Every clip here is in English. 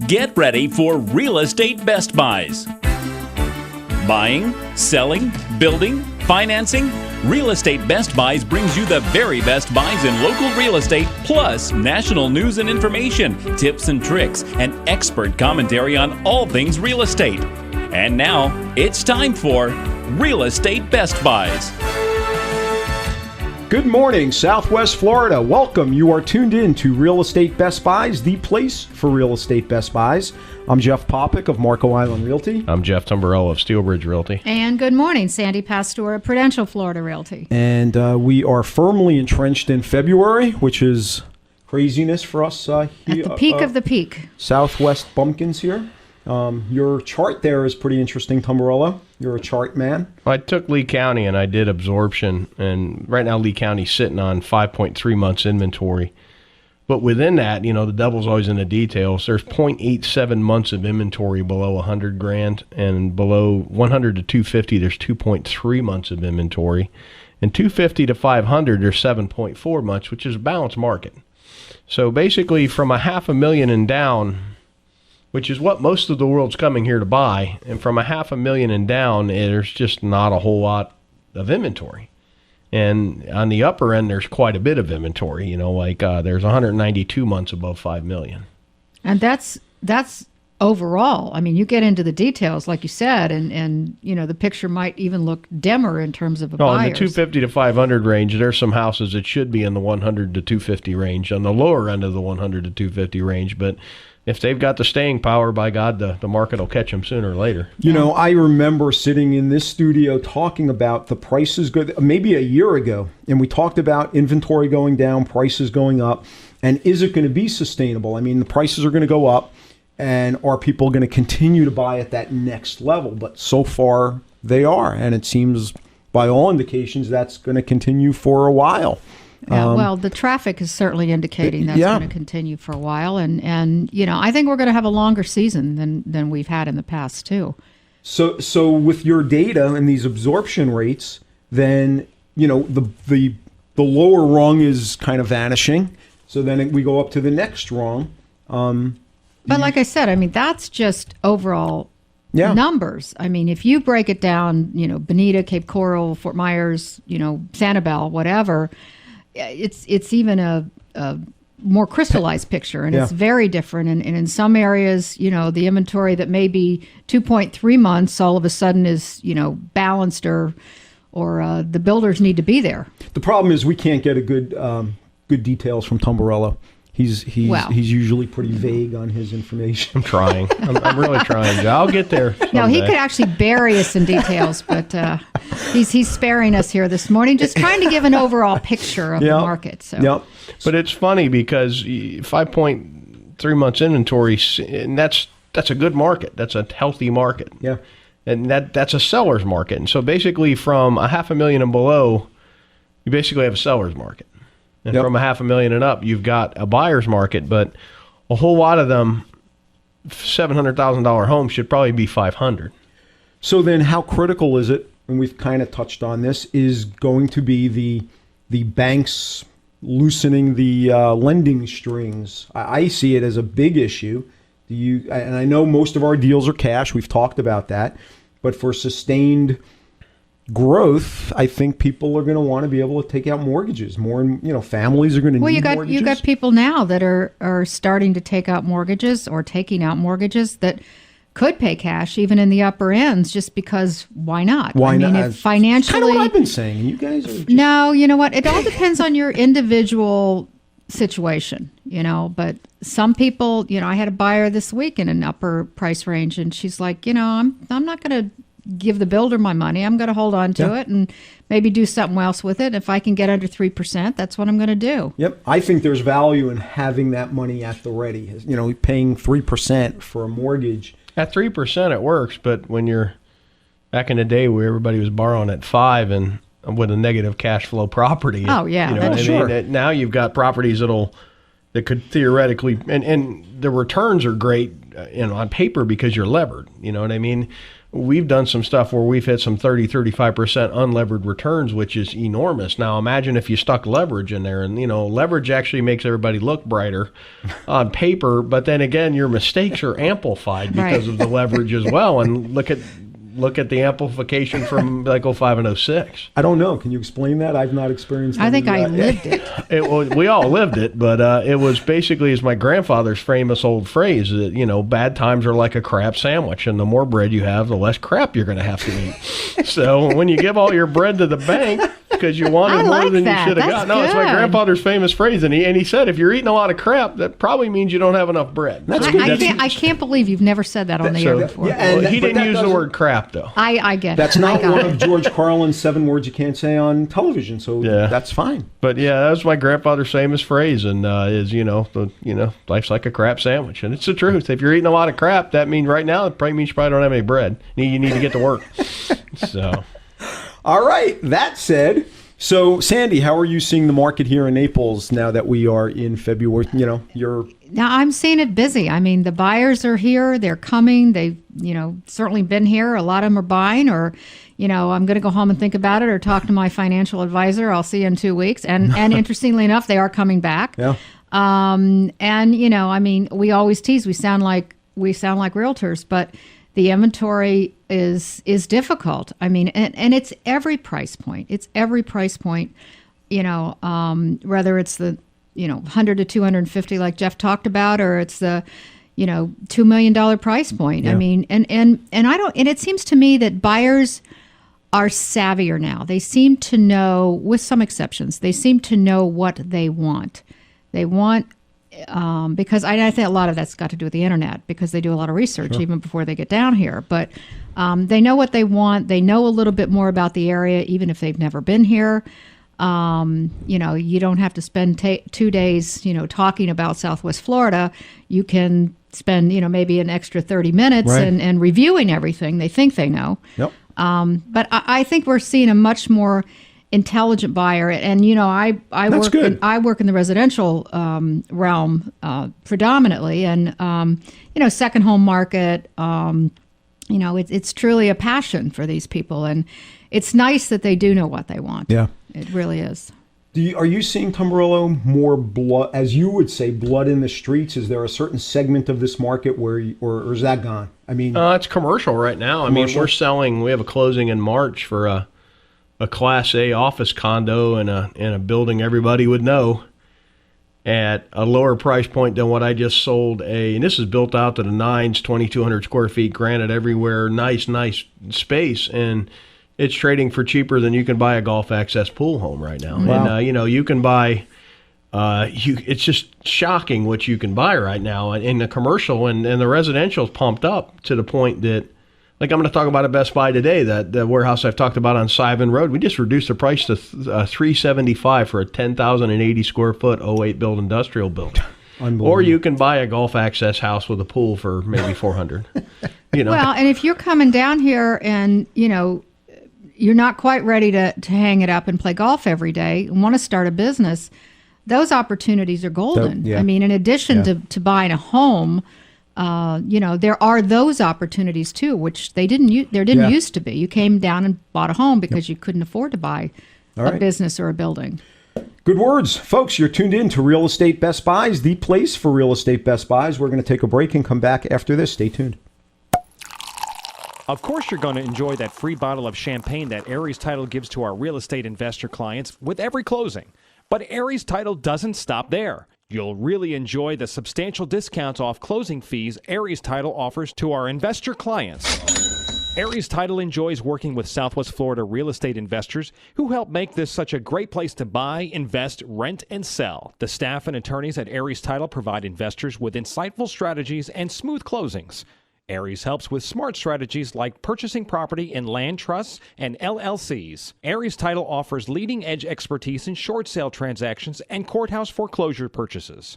Get ready for Real Estate Best Buys. Buying, selling, building, financing. Real Estate Best Buys brings you the very best buys in local real estate, plus national news and information, tips and tricks, and expert commentary on all things real estate. And now, it's time for Real Estate Best Buys. Good morning, Southwest Florida. Welcome. You are tuned in to Real Estate Best Buys, the place for real estate best buys. I'm Jeff Popick of Marco Island Realty. I'm Jeff Tumbarella of Steelbridge Realty. And good morning, Sandy Pastor of Prudential Florida Realty. And we are firmly entrenched in February, which is craziness for us here. At the peak of the peak. Southwest bumpkins here. Your chart there is pretty interesting, Tumbarella. You're a chart man. I took Lee County and I did absorption, and right now Lee County's sitting on 5.3 months inventory. But within that, the devil's always in the details. There's 0.87 months of inventory below 100 grand, and below 100 to 250, there's 2.3 months of inventory. And 250 to 500, there's 7.4 months, which is a balanced market. So basically, from $500,000 and down, which is what most of the world's coming here to buy, and from $500,000 and down, there's just not a whole lot of inventory. And on the upper end, there's quite a bit of inventory. There's 192 months above $5 million. And that's overall. I mean, you get into the details, like you said, and the picture might even look dimmer in terms of buyers. In the 250 to 500 range, there's some houses that should be in the 100 to 250 range, on the lower end of the 100 to 250 range, but if they've got the staying power, by God, the market will catch them sooner or later. I remember sitting in this studio talking about the prices maybe a year ago, and we talked about inventory going down, prices going up, and is it going to be sustainable? I mean, the prices are going to go up, and are people going to continue to buy at that next level? But so far, they are, and it seems, by all indications, that's going to continue for a while. Well, the traffic is certainly indicating that's going to continue for a while. And I think we're going to have a longer season than we've had in the past, too. So with your data and these absorption rates, then, the lower rung is kind of vanishing. So then we go up to the next rung. But like I said, I mean, that's just overall numbers. I mean, if you break it down, Bonita, Cape Coral, Fort Myers, Sanibel, whatever, it's even a more crystallized picture, and it's very different. And in some areas, the inventory that may be 2.3 months all of a sudden is, balanced, or the builders need to be there. The problem is we can't get a good details from Tumbarella. He's usually pretty vague on his information. I'm trying. I'm really trying. I'll get there someday. No, he could actually bury us in details, but he's sparing us here this morning, just trying to give an overall picture of the market. So. But it's funny because 5.3 months inventory, and that's a good market. That's a healthy market. Yeah. And that's a seller's market. And so basically from $500,000 and below, you basically have a seller's market. And from $500,000 and up, you've got a buyer's market, but a whole lot of them, $700,000 homes should probably be $500,000. So then how critical is it, and we've kind of touched on this, is going to be the banks loosening the lending strings? I see it as a big issue. And I know most of our deals are cash. We've talked about that. But for sustained growth, I think people are going to want to be able to take out mortgages more, and families are going to need mortgages. You got people now that are starting to take out mortgages or taking out mortgages that could pay cash even in the upper ends, just because why not? Why not? If financially, kind of what I've been saying. You guys are No, you know what? It all depends on your individual situation, but some people, I had a buyer this week in an upper price range, and she's like, I'm not going to give the builder my money. I'm going to hold on to it and maybe do something else with it. If I can get under 3%, that's what I'm going to do. Yep. I think there's value in having that money at the ready. Paying 3% for a mortgage. At 3%, it works, but when you're back in the day where everybody was borrowing at 5% and with a negative cash flow property. Oh, yeah. That's sure. Now you've got properties that could theoretically, and the returns are great on paper because you're levered. You know what I mean? we've done some stuff where we've hit some 30-35% unlevered returns, which is enormous. Now imagine if you stuck leverage in there, and leverage actually makes everybody look brighter on paper, but then again your mistakes are amplified because of the leverage as well. And look at the amplification from like 05 and 06. I don't know. Can you explain that? I've not experienced I think I lived it. We all lived it, but it was basically, as my grandfather's famous old phrase, that, bad times are like a crap sandwich, and the more bread you have, the less crap you're going to have to eat. So when you give all your bread to the bank because you wanted more than you should have got. No, it's my grandfather's famous phrase, and he said, if you're eating a lot of crap, that probably means you don't have enough bread. I can't believe you've never said that on the air before. Yeah, he didn't use the word crap, though. I get it. That's not one of George Carlin's 7 words you can't say on television, so that's fine. But yeah, that was my grandfather's famous phrase, and life's like a crap sandwich, and it's the truth. If you're eating a lot of crap, that means right now it probably means you probably don't have any bread. You need to get to work. So, all right. That said, so Sandy, how are you seeing the market here in Naples now that we are in February? Now I'm seeing it busy. I mean, the buyers are here. They're coming. They've, certainly been here. A lot of them are buying, or, I'm going to go home and think about it, or talk to my financial advisor. I'll see you in 2 weeks. And interestingly enough, they are coming back. Yeah. We always tease. We sound like realtors, but the inventory is difficult. I mean, and it's every price point. It's every price point. Whether it's the 100 to 250 like Jeff talked about, or it's the $2 million price point. Yeah. I mean, and it seems to me that buyers are savvier now. They seem to know, with some exceptions, they seem to know what they want. They want, because I think a lot of that's got to do with the internet, because they do a lot of research even before they get down here. But they know what they want. They know a little bit more about the area, even if they've never been here. You don't have to spend 2 days, talking about Southwest Florida. You can spend, maybe an extra 30 minutes and reviewing everything they think they know. Yep. But I think we're seeing a much more intelligent buyer. And, I work in the residential realm predominantly. And, second home market, it's truly a passion for these people. And it's nice that they do know what they want. Yeah. It really is. Are you seeing, Tamburello, more blood, as you would say, blood in the streets? Is there a certain segment of this market or is that gone? I mean, it's commercial right now. Commercial? I mean, we have a closing in March for a Class A office condo in a building everybody would know at a lower price point than what I just sold and this is built out to the nines, 2,200 square feet, granted everywhere, nice space, and it's trading for cheaper than you can buy a Golf Access pool home right now. Wow. And, you can buy, it's just shocking what you can buy right now in the commercial, and the residential is pumped up to the point that, like I'm going to talk about at Best Buy today, that the warehouse I've talked about on Syvan Road, we just reduced the price to $375 for a 10,080 square foot 08 build industrial building. Or you can buy a Golf Access house with a pool for maybe $400. Well, and if you're coming down here and, you're not quite ready to hang it up and play golf every day and want to start a business, those opportunities are golden. I mean, in addition to buying a home, there are those opportunities too, which there didn't used to be. You came down and bought a home because you couldn't afford to buy a business or a building. Good words. Folks, you're tuned in to Real Estate Best Buys, the place for real estate Best Buys. We're going to take a break and come back after this. Stay tuned. Of course you're going to enjoy that free bottle of champagne that Aries Title gives to our real estate investor clients with every closing. But Aries Title doesn't stop there. You'll really enjoy the substantial discounts off closing fees Aries Title offers to our investor clients. Aries Title enjoys working with Southwest Florida real estate investors who help make this such a great place to buy, invest, rent, and sell. The staff and attorneys at Aries Title provide investors with insightful strategies and smooth closings. Aries helps with smart strategies like purchasing property in land trusts and LLCs. Aries Title offers leading-edge expertise in short sale transactions and courthouse foreclosure purchases.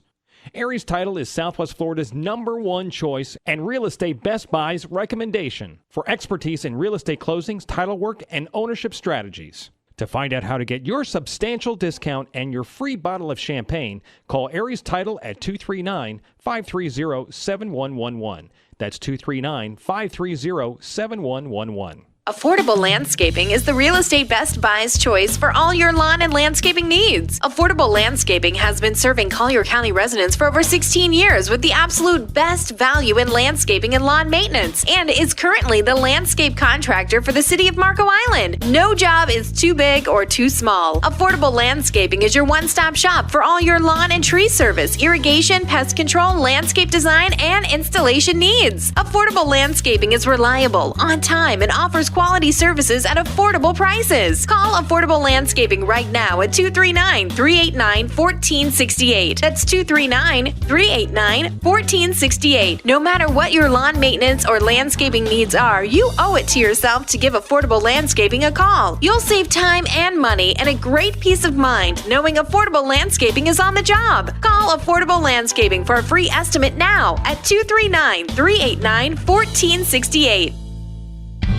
Aries Title is Southwest Florida's #1 choice and Real Estate Best Buy's recommendation for expertise in real estate closings, title work, and ownership strategies. To find out how to get your substantial discount and your free bottle of champagne, call Aries Title at 239-530-7111. That's 239-530-7111. Affordable Landscaping is the real estate Best Buy's choice for all your lawn and landscaping needs. Affordable Landscaping has been serving Collier County residents for over 16 years with the absolute best value in landscaping and lawn maintenance, and is currently the landscape contractor for the city of Marco Island. No job is too big or too small. Affordable Landscaping is your one-stop shop for all your lawn and tree service, irrigation, pest control, landscape design, and installation needs. Affordable Landscaping is reliable, on time, and offers quality services at affordable prices. Call Affordable Landscaping right now at 239-389-1468. That's 239-389-1468. No matter what your lawn maintenance or landscaping needs are, you owe it to yourself to give Affordable Landscaping a call. You'll save time and money and a great peace of mind knowing Affordable Landscaping is on the job. Call Affordable Landscaping for a free estimate now at 239-389-1468.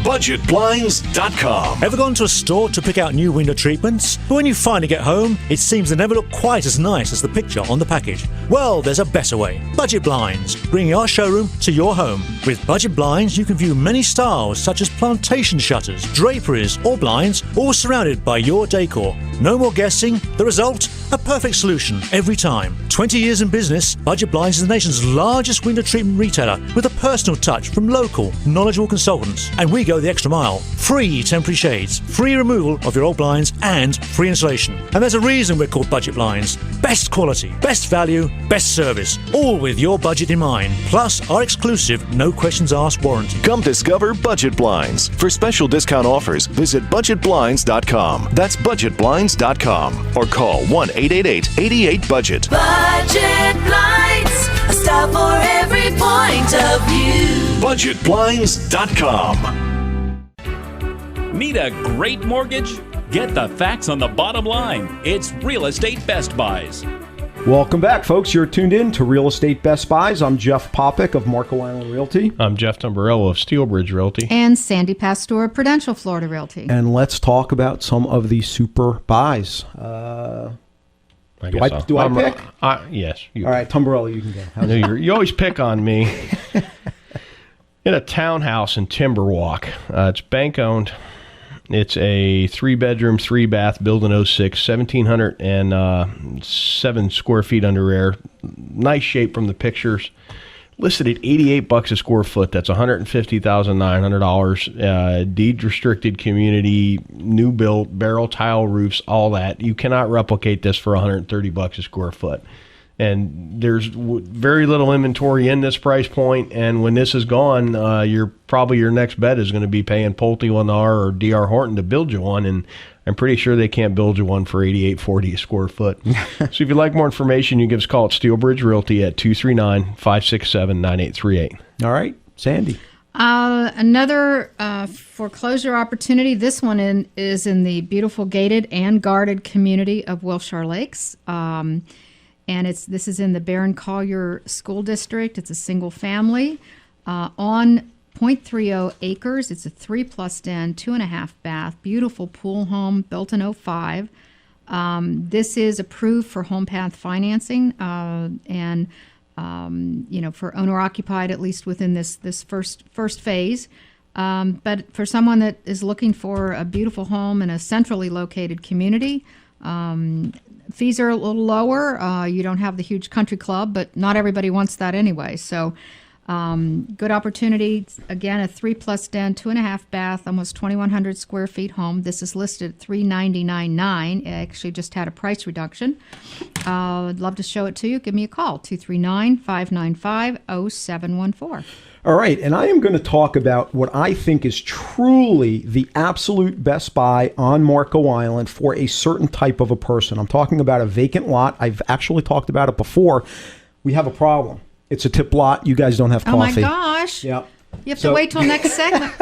BudgetBlinds.com. Ever gone to a store to pick out new window treatments? But when you finally get home, it seems they never look quite as nice as the picture on the package. Well, there's a better way. Budget Blinds, bringing our showroom to your home. With Budget Blinds, you can view many styles such as plantation shutters, draperies, or blinds, all surrounded by your decor. No more guessing. The result? A perfect solution every time. 20 years in business, Budget Blinds is the nation's largest window treatment retailer with a personal touch from local, knowledgeable consultants. And we go the extra mile. Free temporary shades, free removal of your old blinds, and free installation. And there's a reason we're called Budget Blinds. Best quality, best value, best service, all with your budget in mind. Plus our exclusive, no questions asked warranty. Come discover Budget Blinds. For special discount offers, visit BudgetBlinds.com. That's BudgetBlinds.com. Or call 1-888-88-BUDGET. Budget Blinds, a style for every point of view. BudgetBlinds.com. Need a great mortgage? Get the facts on the bottom line. It's Real Estate Best Buys. Welcome back, folks. You're tuned in to Real Estate Best Buys. I'm Jeff Popick of Marco Island Realty. I'm Jeff Tamburello of Steelbridge Realty. And Sandy Pastor of Prudential Florida Realty. And let's talk about some of the super buys. Do I pick? Yes. All right, Tamburello, you can go. I know you always pick on me. In a townhouse in Timberwalk. It's bank-owned. It's a 3-bedroom, 3-bath, built in 06, 1,707 square feet under air. Nice shape from the pictures. Listed at $88 a square foot. That's $150,900. Deed-restricted community, new built, barrel tile roofs, all that. You cannot replicate this for $130 a square foot. And there's very little inventory in this price point. And when this is gone, your next bet is going to be paying Pulte, Lennar, or D.R. Horton to build you one. And I'm pretty sure they can't build you one for $88.40 a square foot. So if you'd like more information, you can give us a call at Steelbridge Realty at 239-567-9838. All right, Sandy. Another foreclosure opportunity. This one is in the beautiful gated and guarded community of Wilshire Lakes. And this is in the Barron Collier School District. It's a single family on 0.30 acres. It's a 3+ den, 2.5 bath, beautiful pool home, built in 05. This is approved for home path financing and for owner occupied, at least within this first phase. But for someone that is looking for a beautiful home in a centrally located community, fees are a little lower. You don't have the huge country club, but not everybody wants that anyway. So good opportunity. Again, a 3+ den, 2.5 bath, almost 2,100 square feet home. This is listed at $399,900. It actually just had a price reduction. I'd love to show it to you. Give me a call, 239-595-0714. All right, and I am going to talk about what I think is truly the absolute best buy on Marco Island for a certain type of a person. I'm talking about a vacant lot. I've actually talked about it before. We have a problem. It's a tip lot. You guys don't have coffee. Oh, my gosh. Yep. You have to wait till next segment.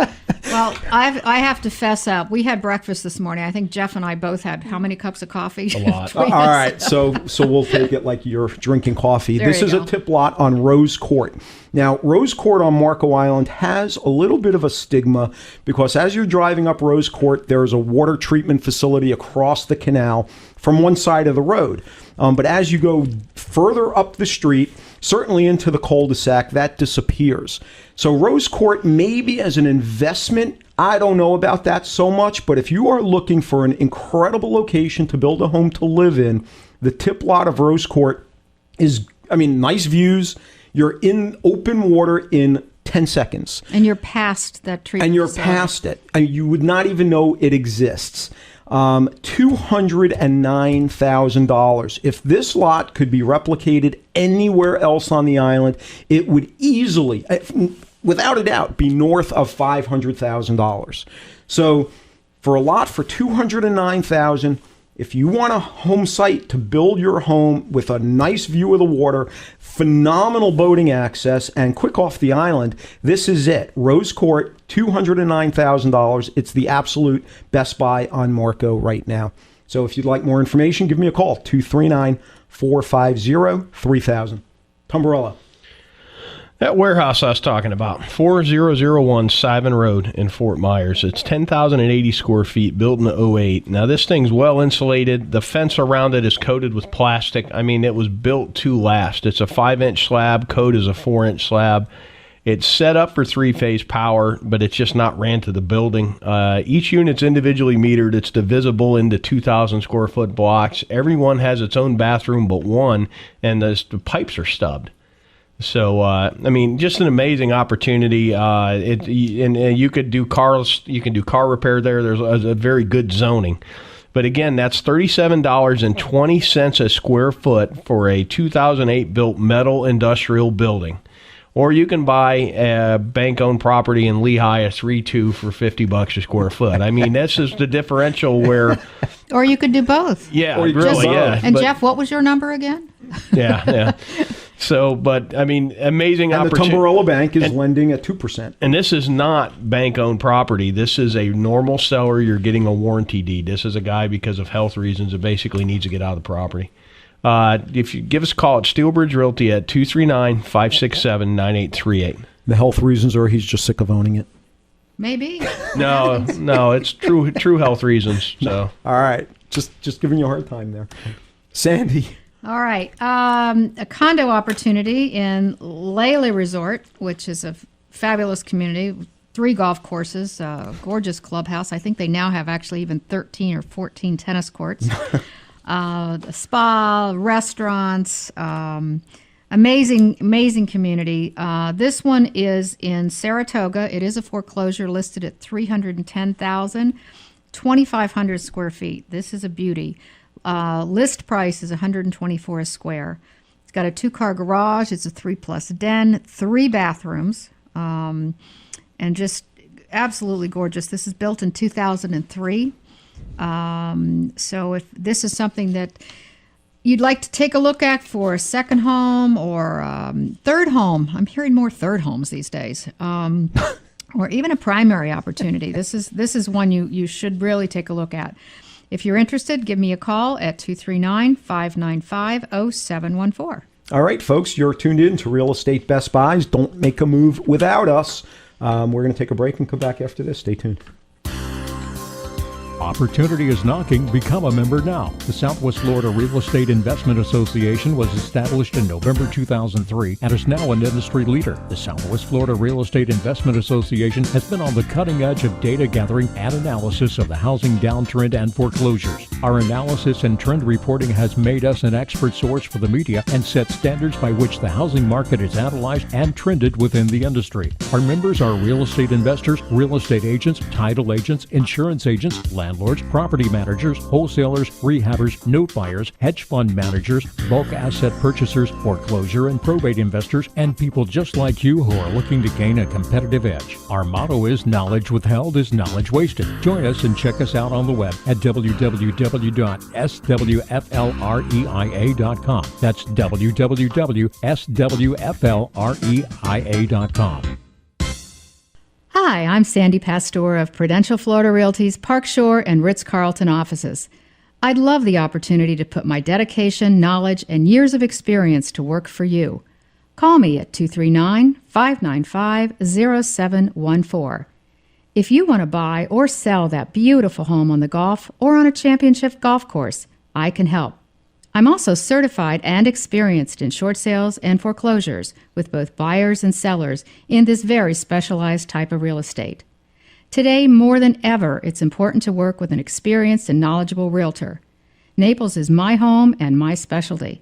Well, I have to fess up. We had breakfast this morning. I think Jeff and I both had how many cups of coffee? A lot. All right, so we'll take it like you're drinking coffee. There This you is go. a tip lot on Rose Court. Now, Rose Court on Marco Island has a little bit of a stigma because as you're driving up Rose Court, there's a water treatment facility across the canal from one side of the road. But as you go further up the street, certainly into the cul-de-sac, that disappears. So Rose Court, maybe as an investment, I don't know about that so much, but if you are looking for an incredible location to build a home to live in, the tip lot of Rose Court is, nice views. You're in open water in 10 seconds. And you're past that treatment. And you're facility. past it. And you would not even know it exists. $209,000. If this lot could be replicated anywhere else on the island, it would easily, without a doubt, be north of $500,000. So for a lot for $209,000, if you want a home site to build your home with a nice view of the water, phenomenal boating access, and quick off the island, this is it. Rose Court, $209,000. It's the absolute best buy on Marco right now. So if you'd like more information, give me a call, 239-450-3000. Tumbarella. That warehouse I was talking about, 4001 Simon Road in Fort Myers. It's 10,080 square feet, built in 08. Now, this thing's well insulated. The fence around it is coated with plastic. It was built to last. It's a 5-inch slab. Code is a 4-inch slab. It's set up for 3-phase power, but it's just not ran to the building. Each unit's individually metered. It's divisible into 2,000 square foot blocks. Everyone has its own bathroom but one, and the pipes are stubbed. So, just an amazing opportunity. And you could do car repair there. There's a very good zoning. But again, that's $37.20 a square foot for a 2008 built metal industrial building. Or you can buy a bank-owned property in Lehigh, a 3.2 for $50 a square foot. This is the differential where... Or you could do both. Yeah, or really, yeah. And Jeff, what was your number again? Yeah. So, but amazing and opportunity. The Tumbarella Bank is lending at 2%. And this is not bank-owned property. This is a normal seller. You're getting a warranty deed. This is a guy, because of health reasons, that basically needs to get out of the property. If you give us a call at Steelbridge Realty at 239-567-9838. The health reasons are he's just sick of owning it. Maybe. No, it's true health reasons. So. All right. Just giving you a hard time there. Sandy. All right. A condo opportunity in Lele Resort, which is a fabulous community, 3 golf courses, gorgeous clubhouse. I think they now have actually even 13 or 14 tennis courts. A spa, restaurants, amazing community. This one is in Saratoga. It is a foreclosure listed at $310,000, 2,500 square feet. This is a beauty. List price is $124 a square. It's got a 2-car garage. It's a 3+ den, 3 bathrooms, and just absolutely gorgeous. This is built in 2003. So if this is something that you'd like to take a look at for a second home or third home, I'm hearing more third homes these days, or even a primary opportunity. This is one you should really take a look at. If you're interested, give me a call at 239-595-0714. All right, folks, you're tuned in to Real Estate Best Buys. Don't make a move without us. We're going to take a break and come back after this. Stay tuned. Opportunity is knocking. Become a member now. The Southwest Florida Real Estate Investment Association was established in November 2003 and is now an industry leader. The Southwest Florida Real Estate Investment Association has been on the cutting edge of data gathering and analysis of the housing downtrend and foreclosures. Our analysis and trend reporting has made us an expert source for the media and set standards by which the housing market is analyzed and trended within the industry. Our members are real estate investors, real estate agents, title agents, insurance agents, landlords, property managers, wholesalers, rehabbers, note buyers, hedge fund managers, bulk asset purchasers, foreclosure and probate investors, and people just like you who are looking to gain a competitive edge. Our motto is knowledge withheld is knowledge wasted. Join us and check us out on the web at www.swflreia.com. That's www.swflreia.com. Hi, I'm Sandy Pastor of Prudential Florida Realty's Park Shore and Ritz-Carlton offices. I'd love the opportunity to put my dedication, knowledge, and years of experience to work for you. Call me at 239-595-0714. If you want to buy or sell that beautiful home on the Gulf or on a championship golf course, I can help. I'm also certified and experienced in short sales and foreclosures with both buyers and sellers in this very specialized type of real estate. Today, more than ever, it's important to work with an experienced and knowledgeable realtor. Naples is my home and my specialty.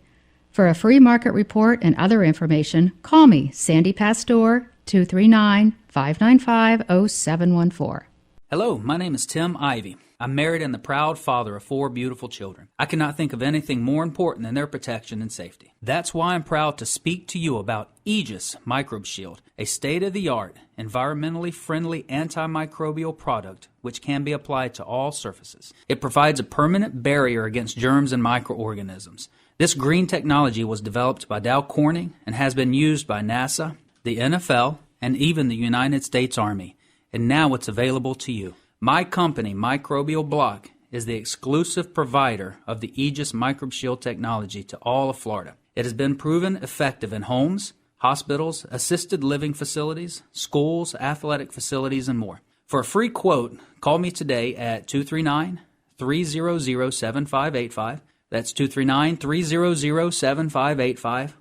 For a free market report and other information, call me, Sandy Pastor, 239-595-0714. Hello, my name is Tim Ivey. I'm married and the proud father of 4 beautiful children. I cannot think of anything more important than their protection and safety. That's why I'm proud to speak to you about Aegis Microbe Shield, a state-of-the-art, environmentally friendly antimicrobial product which can be applied to all surfaces. It provides a permanent barrier against germs and microorganisms. This green technology was developed by Dow Corning and has been used by NASA, the NFL, and even the United States Army. And now it's available to you. My company, Microbial Block, is the exclusive provider of the Aegis Microbe Shield technology to all of Florida. It has been proven effective in homes, hospitals, assisted living facilities, schools, athletic facilities, and more. For a free quote, call me today at 239-300-7585. That's 239-300-7585.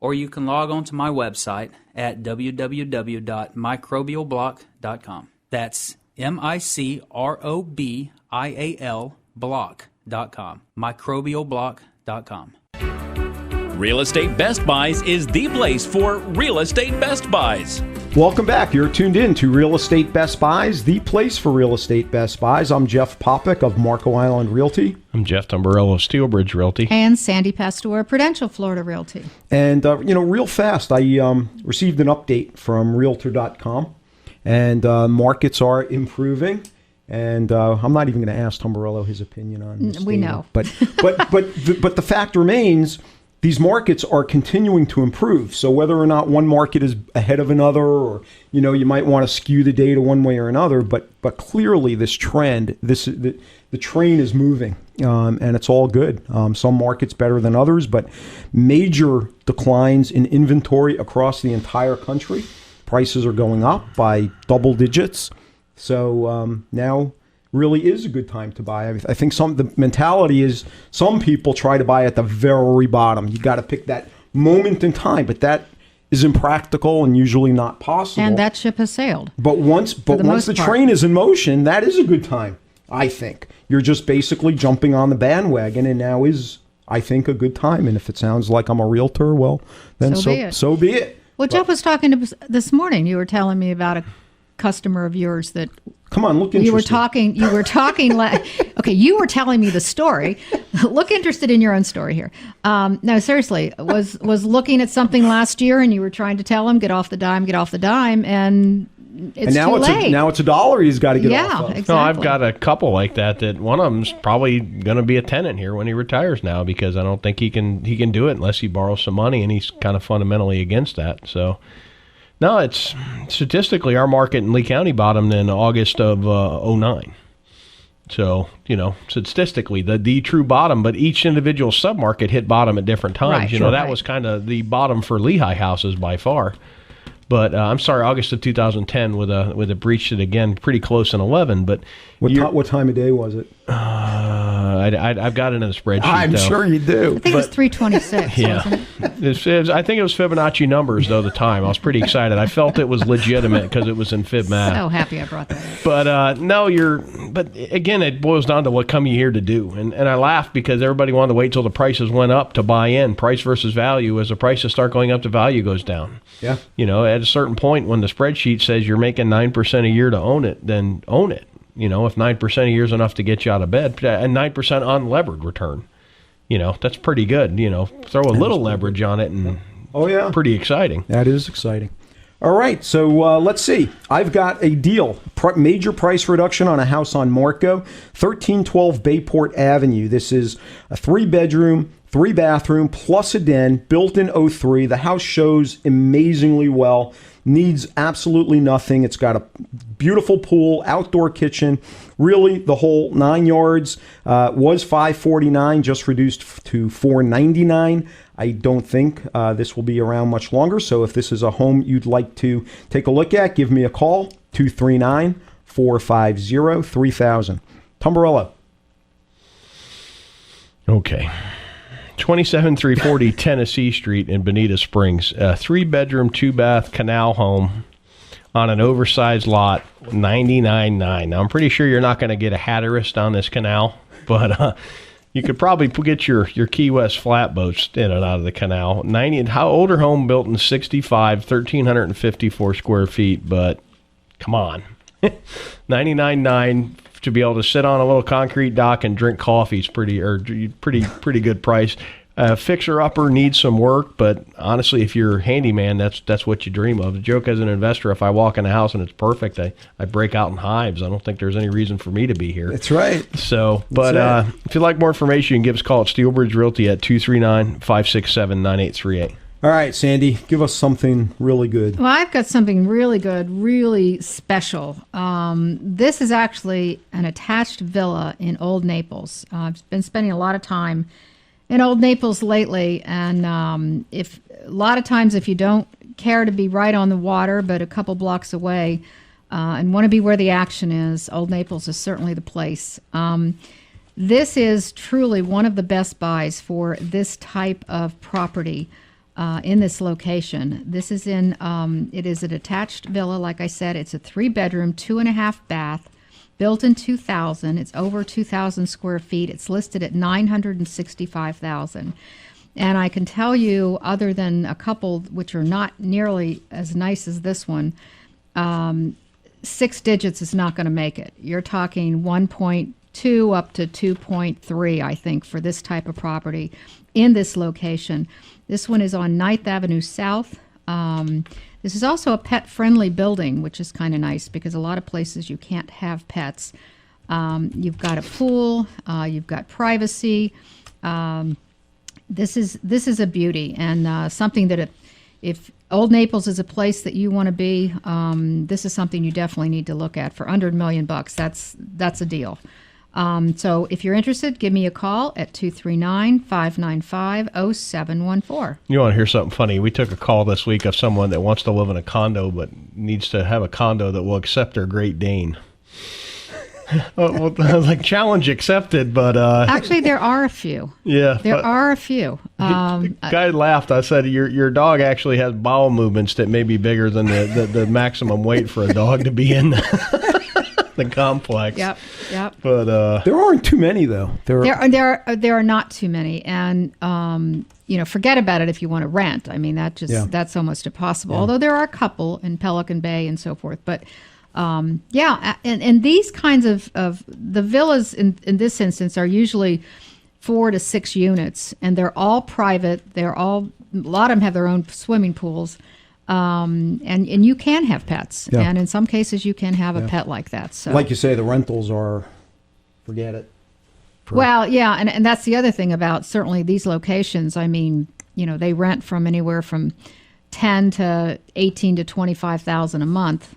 Or you can log on to my website at www.microbialblock.com. That's MICROBIAL block.com. Microbialblock.com. Real Estate Best Buys is the place for Real Estate Best Buys. Welcome back. You're tuned in to Real Estate Best Buys, the place for Real Estate Best Buys. I'm Jeff Popick of Marco Island Realty. I'm Jeff Dumbarello of Steelbridge Realty. And Sandy Pastor, Prudential Florida Realty. And, real fast, I received an update from Realtor.com, and markets are improving. And I'm not even going to ask Dumbarello his opinion on this. We know. But the fact remains, these markets are continuing to improve. So whether or not one market is ahead of another, or you might want to skew the data one way or another, but clearly this trend, the train is moving, and it's all good. Some markets better than others, but major declines in inventory across the entire country. Prices are going up by double digits. So now really is a good time to buy. I think the mentality is some people try to buy at the very bottom. You got to pick that moment in time, but that is impractical and usually not possible. And that ship has sailed. But once the train is in motion, that is a good time, I think. You're just basically jumping on the bandwagon, and now is, I think, a good time. And if it sounds like I'm a realtor, well, then so be it. Well, Jeff was talking to this morning. You were telling me about a customer of yours that. Come on, look interested. You were talking. Okay, you were telling me the story. Look interested in your own story here. No, seriously, was looking at something last year, and you were trying to tell him get off the dime, and it's now too late. Now it's $1 he's got to get off of. Exactly. No, I've got a couple like that one of them's probably going to be a tenant here when he retires now, because I don't think he can do it unless he borrows some money, and he's kind of fundamentally against that. So. No, it's statistically our market in Lee County bottomed in August of 2009. So, statistically the true bottom, but each individual submarket hit bottom at different times. Right, that was kind of the bottom for Lehigh houses by far. But I'm sorry, August of 2010 with a breached it again, pretty close in 11. But what time of day was it? I've got it in the spreadsheet. I'm sure you do. I think it was 326. Yeah, I think it was Fibonacci numbers though. The time I was pretty excited. I felt it was legitimate because it was in FibMath. So happy I brought that up. But But again, it boils down to what come you here to do. And I laugh because everybody wanted to wait till the prices went up to buy in. Price versus value. As the prices start going up, the value goes down. Yeah. At a certain point when the spreadsheet says you're making 9% a year to own it, then own it. If 9% a year is enough to get you out of bed, and 9% unlevered return, that's pretty good. Throw a little leverage on it, and pretty exciting. That is exciting. All right, so let's see. I've got a deal, major price reduction on a house on Marco, 1312 Bayport Avenue. This is a 3-bedroom, 3-bathroom plus a den, built in 03. The house shows amazingly well. Needs absolutely nothing. It's got a beautiful pool, outdoor kitchen, really the whole 9 yards. Was $549, just reduced to $499. I don't think this will be around much longer. So if this is a home you'd like to take a look at, give me a call, 239-450-3000. Tumbarella. Okay. 27340 Tennessee Street in Bonita Springs. A 3-bedroom, 2-bath canal home on an oversized lot, $99,900. Now, I'm pretty sure you're not going to get a Hatteras on this canal, but you could probably get your Key West flatboats in and out of the canal. Older home built in 65, 1,354 square feet, but come on. $99,900 to be able to sit on a little concrete dock and drink coffee is pretty good price. Fixer upper needs some work, but honestly, if you're a handyman, that's what you dream of. The joke as an investor, if I walk in a house and it's perfect, I break out in hives. I don't think there's any reason for me to be here. That's right. So, but if you'd like more information, you can give us a call at Steelbridge Realty at 239-567-9838. All right, Sandy, give us something really good. Well, I've got something really good, really special. This is actually an attached villa in Old Naples. I've been spending a lot of time in Old Naples lately, and if a lot of times if you don't care to be right on the water, but a couple blocks away, and want to be where the action is, Old Naples is certainly the place. This is truly one of the best buys for this type of property. In this location. This is it is a detached villa, like I said. It's a 3-bedroom, 2.5 bath, built in 2000. It's over 2,000 square feet. It's listed at $965,000. And I can tell you, other than a couple which are not nearly as nice as this one, 6 digits is not going to make it. You're talking 1.2 up to 2.3, I think, for this type of property in this location. This one is on 9th Avenue South. This is also a pet-friendly building, which is kind of nice because a lot of places you can't have pets. You've got a pool. You've got privacy. This is a beauty and something that if Old Naples is a place that you want to be, this is something you definitely need to look at. For under $1 million, that's a deal. So if you're interested, give me a call at 239-595-0714. You want to hear something funny? We took a call this week of someone that wants to live in a condo but needs to have a condo that will accept their Great Dane. Well, like challenge accepted, but actually there are a few. Yeah, there are a few. The guy laughed. I said, "Your dog actually has bowel movements that may be bigger than the maximum weight for a dog to be in." The complex. Yep. But there aren't too many though. There are not too many, and forget about it if you want to rent. I mean, that's almost impossible. Yeah. Although there are a couple in Pelican Bay and so forth, but and these kinds of the villas in this instance are usually 4 to 6 units, and they're all private. A lot of them have their own swimming pools. And you can have pets, and in some cases you can have a pet like that. So, like you say, the rentals are, forget it. Well, yeah, and that's the other thing about certainly these locations. I mean, they rent from anywhere from $10,000 to $18,000 to $25,000 a month.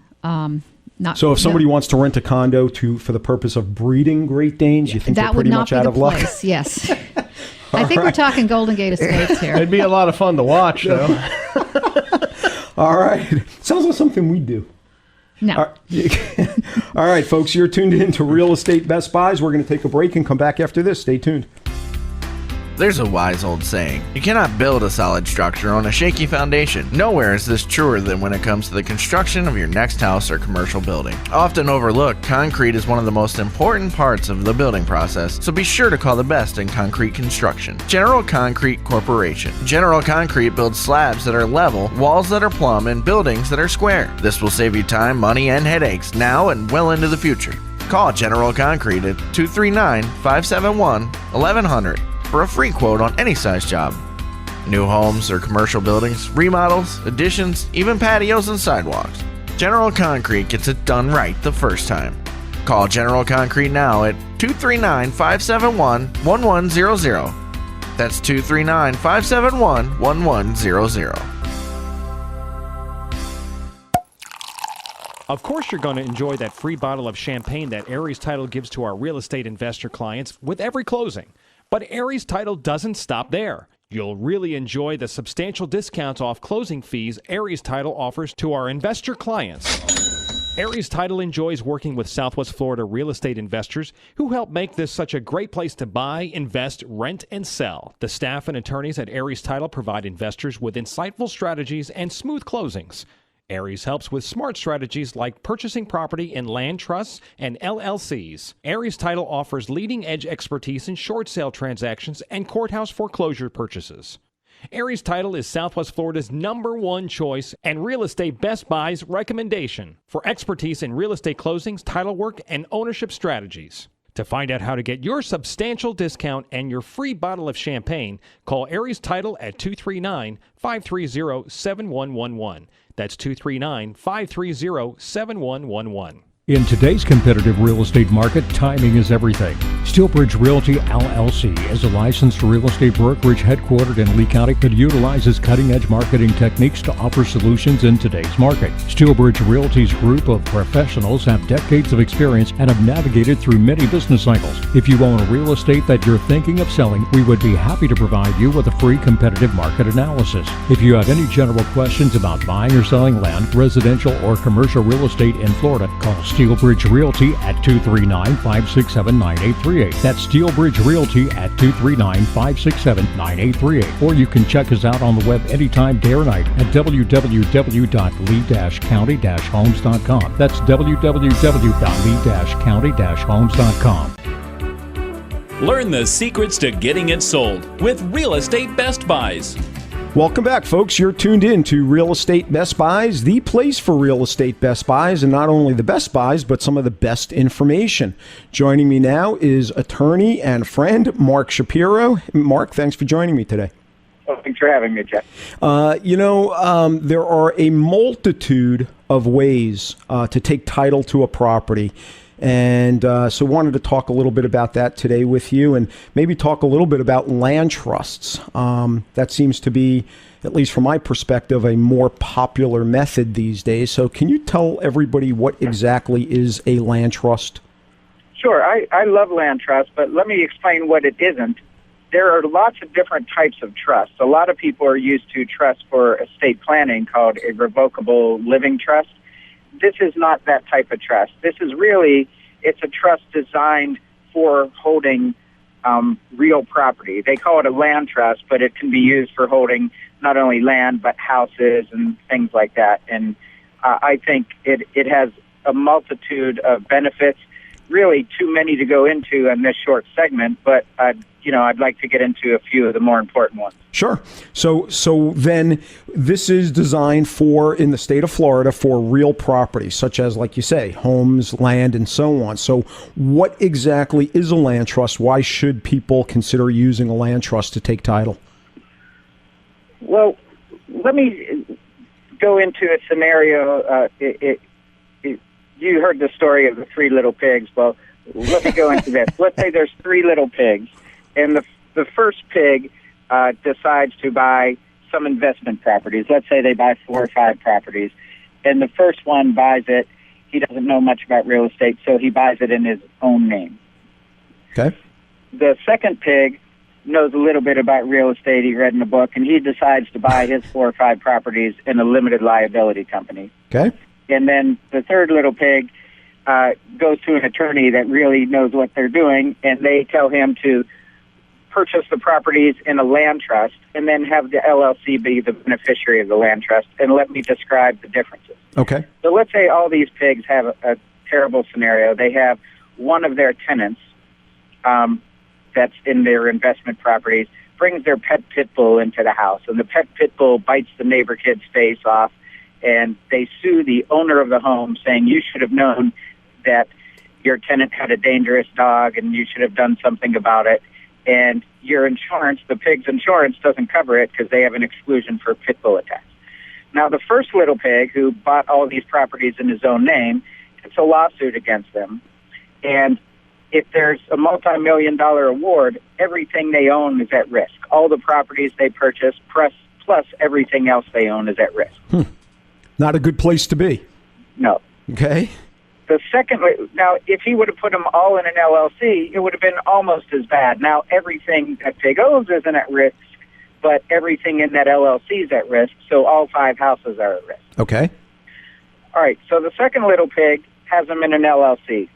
So if somebody wants to rent a condo for the purpose of breeding Great Danes, you think they're pretty much out of luck? Yes. I think we're talking Golden Gate Estates here. It'd be a lot of fun to watch, though. All right. Sounds like something we do. No. All right, folks, you're tuned in to Real Estate Best Buys. We're going to take a break and come back after this. Stay tuned. There's a wise old saying, you cannot build a solid structure on a shaky foundation. Nowhere is this truer than when it comes to the construction of your next house or commercial building. Often overlooked, concrete is one of the most important parts of the building process, so be sure to call the best in concrete construction. General Concrete Corporation. General Concrete builds slabs that are level, walls that are plumb, and buildings that are square. This will save you time, money, and headaches now and well into the future. Call General Concrete at 239-571-1100. for a free quote on any size job. New homes or commercial buildings, remodels, additions, even patios and sidewalks. General Concrete gets it done right the first time. Call General Concrete now at 239-571-1100. That's 239-571-1100. Of course, you're going to enjoy that free bottle of champagne that Aries Title gives to our real estate investor clients with every closing. But Aries Title doesn't stop there. You'll really enjoy the substantial discounts off closing fees Aries Title offers to our investor clients. Aries Title enjoys working with Southwest Florida real estate investors who help make this such a great place to buy, invest, rent, and sell. The staff and attorneys at Aries Title provide investors with insightful strategies and smooth closings. Aries helps with smart strategies like purchasing property in land trusts and LLCs. Aries Title offers leading-edge expertise in short sale transactions and courthouse foreclosure purchases. Aries Title is Southwest Florida's #1 choice and Real Estate Best Buy's recommendation for expertise in real estate closings, title work, and ownership strategies. To find out how to get your substantial discount and your free bottle of champagne, call Aries Title at 239-530-7111. That's 239-530-7111. In today's competitive real estate market, timing is everything. Steelbridge Realty LLC is a licensed real estate brokerage headquartered in Lee County that utilizes cutting-edge marketing techniques to offer solutions in today's market. Steelbridge Realty's group of professionals have decades of experience and have navigated through many business cycles. If you own real estate that you're thinking of selling, we would be happy to provide you with a free competitive market analysis. If you have any general questions about buying or selling land, residential or commercial real estate in Florida, call Steelbridge Realty at 239-567-9838. That's Steelbridge Realty at 239-567-9838. Or you can check us out on the web anytime, day or night at www.lee-county-homes.com. That's www.lee-county-homes.com. Learn the secrets to getting it sold with Real Estate Best Buys. Welcome back, folks. You're tuned in to Real Estate Best Buys, the place for real estate Best Buys, and not only the best buys, but some of the best information. Joining me now is attorney and friend Mark Shapiro. Mark, thanks for joining me today. Well, thanks for having me, Jeff. There are a multitude of ways to take title to a property. And so wanted to talk a little bit about that today with you, and maybe talk a little bit about land trusts. That seems to be, at least from my perspective, a more popular method these days. So can you tell everybody what exactly is a land trust? Sure. I love land trusts, but let me explain what it isn't. There are lots of different types of trusts. A lot of people are used to trusts for estate planning called a revocable living trust. This is not that type of trust. This is really, it's a trust designed for holding real property. They call it a land trust, but it can be used for holding not only land, but houses and things like that. And I think it has a multitude of benefits, really too many to go into in this short segment, but I'd like to get into a few of the more important ones. Sure. So then this is designed for, in the state of Florida, for real property, such as, like you say, homes, land, and so on. So what exactly is a land trust? Why should people consider using a land trust to take title? Well, let me go into a scenario. You heard the story of the three little pigs. Well, let me go into this. Let's say there's three little pigs, and the first pig decides to buy some investment properties. Let's say they buy 4 or 5 properties, and the first one buys it. He doesn't know much about real estate, so he buys it in his own name. Okay. The second pig knows a little bit about real estate. He read in a book, and he decides to buy his 4 or 5 properties in a limited liability company. Okay. And then the third little pig goes to an attorney that really knows what they're doing, and they tell him to purchase the properties in a land trust and then have the LLC be the beneficiary of the land trust. And let me describe the differences. Okay. So let's say all these pigs have a terrible scenario. They have one of their tenants that's in their investment properties brings their pet pit bull into the house, and the pet pit bull bites the neighbor kid's face off, and they sue the owner of the home saying, you should have known that your tenant had a dangerous dog and you should have done something about it. And your insurance, the pig's insurance, doesn't cover it because they have an exclusion for pit bull attacks. Now, the first little pig who bought all these properties in his own name, it's a lawsuit against them. And if there's a multi-million-dollar award, everything they own is at risk. all the properties they purchase, plus everything else they own is at risk. Not a good place to be. No. Okay. The second, now, if he would have put them all in an LLC, it would have been almost as bad. Now, everything that Pig owns isn't at risk, but everything in that LLC is at risk, so all 5 houses are at risk. Okay. All right, so the second little pig has them in an LLC.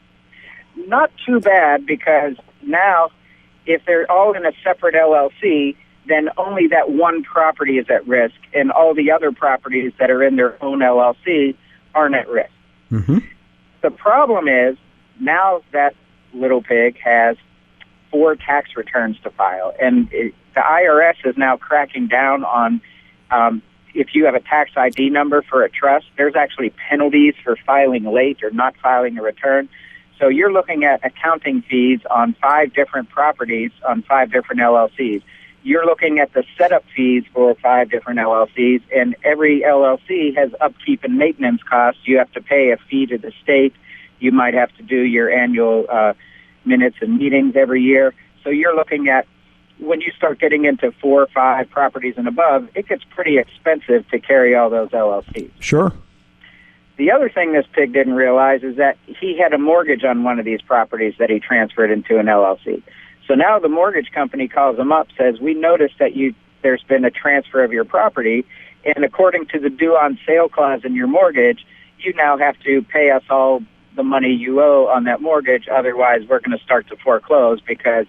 Not too bad, because now, if they're all in a separate LLC, then only that one property is at risk, and all the other properties that are in their own LLC aren't at risk. Mm-hmm. The problem is, now that little pig has 4 tax returns to file, and the IRS is now cracking down on if you have a tax ID number for a trust, there's actually penalties for filing late or not filing a return. So you're looking at accounting fees on 5 different properties on 5 different LLCs. You're looking at the setup fees for 5 different LLCs, and every LLC has upkeep and maintenance costs. You have to pay a fee to the state. You might have to do your annual minutes and meetings every year. So you're looking at, when you start getting into 4 or 5 properties and above, it gets pretty expensive to carry all those LLCs. Sure. The other thing this pig didn't realize is that he had a mortgage on one of these properties that he transferred into an LLC. So now the mortgage company calls him up, says, we noticed that there's been a transfer of your property, and according to the due on sale clause in your mortgage, you now have to pay us all the money you owe on that mortgage. Otherwise, we're going to start to foreclose because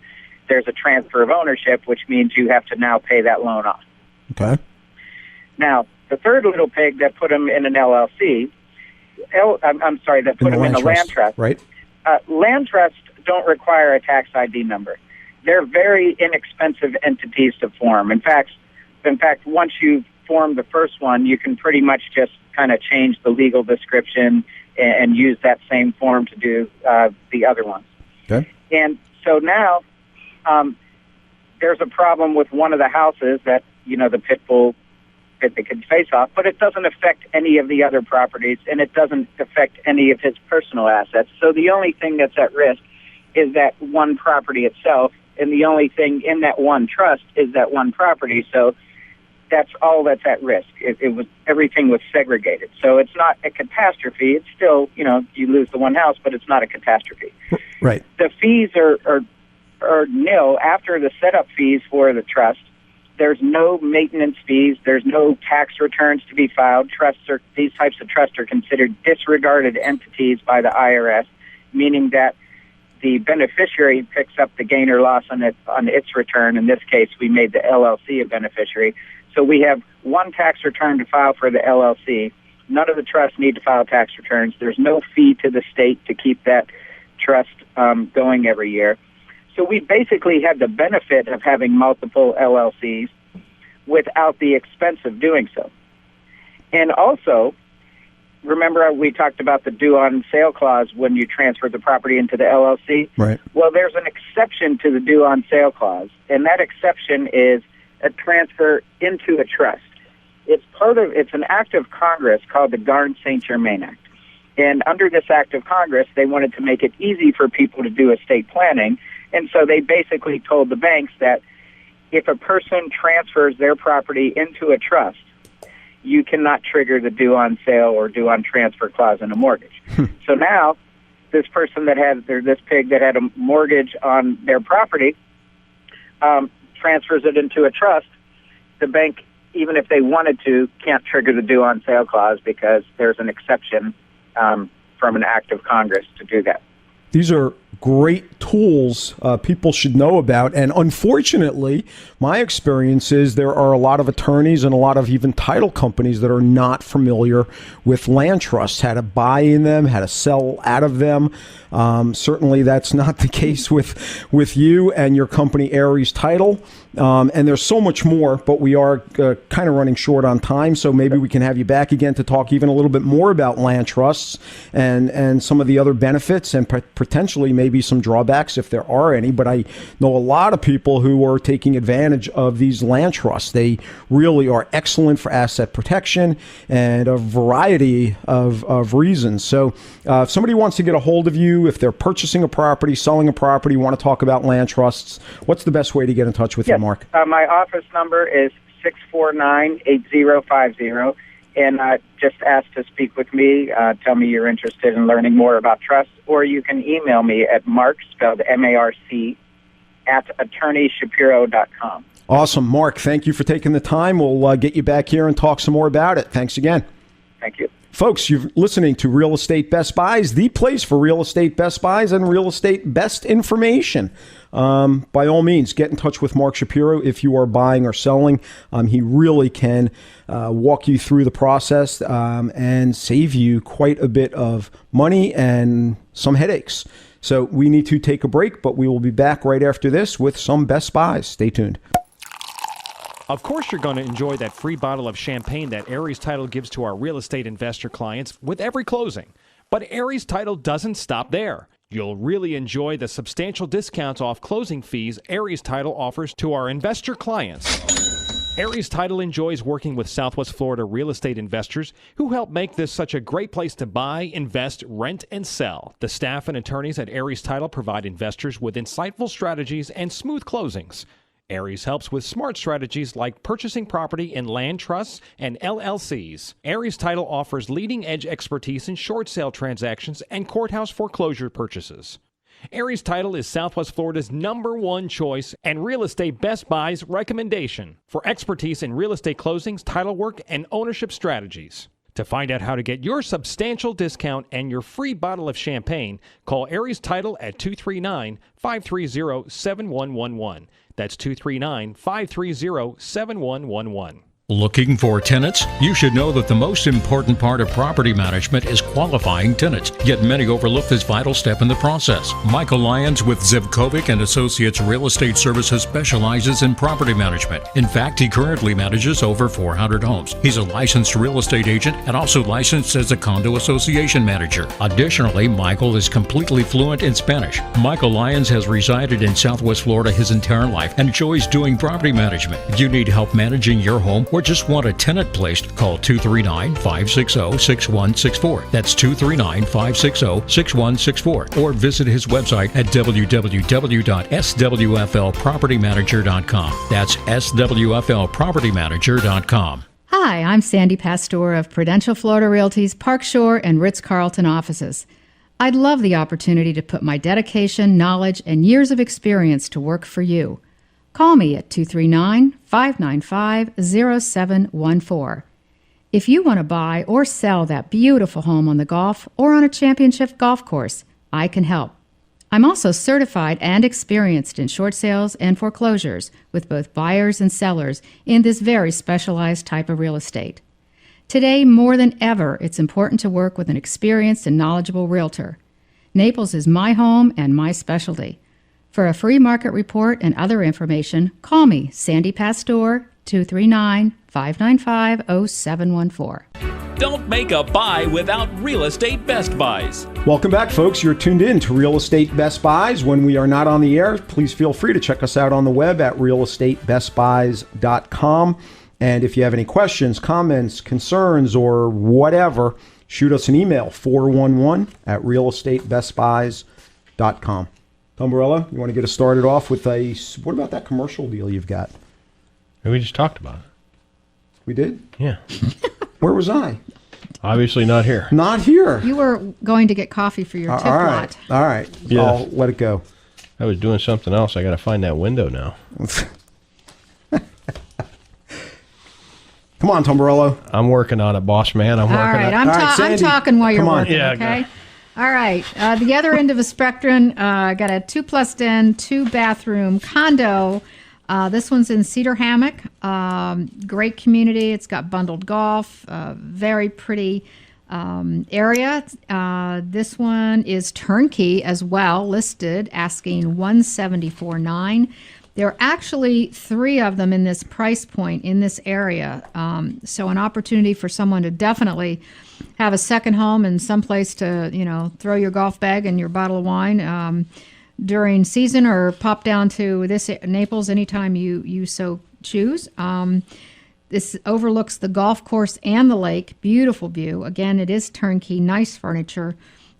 there's a transfer of ownership, which means you have to now pay that loan off. Okay. Now, the third little pig that put him in an LLC, that put him in a land trust. Right. Land trusts don't require a tax ID number. They're very inexpensive entities to form. In fact, once you form the first one, you can pretty much just kind of change the legal description and use that same form to do the other ones. Okay. And so now there's a problem with one of the houses that, the pit bull that they could face off, but it doesn't affect any of the other properties, and it doesn't affect any of his personal assets. So the only thing that's at risk is that one property itself, and the only thing in that one trust is that one property. So that's all that's at risk. Everything was segregated. So it's not a catastrophe. It's still, you lose the one house, but it's not a catastrophe. Right. The fees are nil after the setup fees for the trust. There's no maintenance fees. There's no tax returns to be filed. These types of trusts are considered disregarded entities by the IRS, meaning that the beneficiary picks up the gain or loss on its return. In this case, we made the LLC a beneficiary. So we have one tax return to file for the LLC. None of the trusts need to file tax returns. There's no fee to the state to keep that trust going every year. So we basically had the benefit of having multiple LLCs without the expense of doing so. And also, remember we talked about the due on sale clause when you transfer the property into the LLC? Right. Well, there's an exception to the due on sale clause, and that exception is a transfer into a trust. It's an act of Congress called the Garn-St. Germain Act. And under this act of Congress, they wanted to make it easy for people to do estate planning. And so they basically told the banks that if a person transfers their property into a trust, you cannot trigger the due on sale or due on transfer clause in a mortgage. So now, this pig that had a mortgage on their property transfers it into a trust. The bank, even if they wanted to, can't trigger the due on sale clause because there's an exception from an act of Congress to do that. These are great tools people should know about. And unfortunately, my experience is there are a lot of attorneys and a lot of even title companies that are not familiar with land trusts, how to buy in them, how to sell out of them. Certainly that's not the case with you and your company, Aries Title. And there's so much more, but we are kind of running short on time. So maybe we can have you back again to talk even a little bit more about land trusts and some of the other benefits and potentially maybe some drawbacks if there are any. But I know a lot of people who are taking advantage of these land trusts. They really are excellent for asset protection and a variety of reasons. So if somebody wants to get a hold of you, if they're purchasing a property, selling a property, want to talk about land trusts, what's the best way to get in touch with you, Mark? Mark? My office number is 649-8050. And just ask to speak with me. Tell me you're interested in learning more about trusts, or you can email me at Mark, spelled M-A-R-C, @attorneyshapiro.com. Awesome. Mark, thank you for taking the time. We'll get you back here and talk some more about it. Thanks again. Thank you. Folks, you're listening to Real Estate Best Buys, the place for real estate best buys and real estate best information. By all means, get in touch with Mark Shapiro if you are buying or selling. He really can walk you through the process and save you quite a bit of money and some headaches. So we need to take a break, but we will be back right after this with some Best Buys. Stay tuned. Of course, you're going to enjoy that free bottle of champagne that Aries Title gives to our real estate investor clients with every closing. But Aries Title doesn't stop there. You'll really enjoy the substantial discounts off closing fees Aries Title offers to our investor clients. Aries Title enjoys working with Southwest Florida real estate investors who help make this such a great place to buy, invest, rent, and sell. The staff and attorneys at Aries Title provide investors with insightful strategies and smooth closings. Aries helps with smart strategies like purchasing property in land trusts and LLCs. Aries Title offers leading-edge expertise in short sale transactions and courthouse foreclosure purchases. Aries Title is Southwest Florida's #1 choice and Real Estate Best Buys recommendation for expertise in real estate closings, title work, and ownership strategies. To find out how to get your substantial discount and your free bottle of champagne, call Aries Title at 239-530-7111. That's 239-530-7111. Looking for tenants? You should know that the most important part of property management is qualifying tenants, yet many overlook this vital step in the process. Michael Lyons with Zivkovic and Associates Real Estate Services specializes in property management. In fact, he currently manages over 400 homes. He's a licensed real estate agent and also licensed as a condo association manager. Additionally, Michael is completely fluent in Spanish. Michael Lyons has resided in Southwest Florida his entire life and enjoys doing property management. If you need help managing your home or just want a tenant placed, call 239-560-6164. That's 239-560-6164. Or visit his website at www.swflpropertymanager.com. That's swflpropertymanager.com. Hi, I'm Sandy Pastor of Prudential Florida Realty's Park Shore and Ritz-Carlton offices. I'd love the opportunity to put my dedication, knowledge, and years of experience to work for you. Call me at 239-595-0714. If you want to buy or sell that beautiful home on the Gulf or on a championship golf course, I can help. I'm also certified and experienced in short sales and foreclosures with both buyers and sellers in this very specialized type of real estate. Today, more than ever, it's important to work with an experienced and knowledgeable realtor. Naples is my home and my specialty. For a free market report and other information, call me, Sandy Pastor, 239-595-0714. Don't make a buy without Real Estate Best Buys. Welcome back, folks. You're tuned in to Real Estate Best Buys. When we are not on the air, please feel free to check us out on the web at realestatebestbuys.com. And if you have any questions, comments, concerns, or whatever, shoot us an email, 411@realestatebestbuys.com. Tom Borello, you want to get us started off with what about that commercial deal you've got? We just talked about it. We did? Yeah. Where was I? Obviously not here. Not here. You were going to get coffee for your tip lot. All right. Yeah. I'll let it go. I was doing something else. I got to find that window now. Come on, Tom Borello. I'm working on it, boss man. I'm working on it. I'm talking while you're working, Yeah, okay? All right. The other end of a spectrum, got a 2+ den, 2-bathroom condo. This one's in Cedar Hammock. Great community. It's got bundled golf. Very pretty area. This one is turnkey as well, listed, asking $174,900. There are actually 3 of them in this price point in this area. So an opportunity for someone to definitely have a second home and someplace to, throw your golf bag and your bottle of wine during season, or pop down to this Naples anytime you so choose. This overlooks the golf course and the lake. Beautiful view. Again, it is turnkey, nice furniture.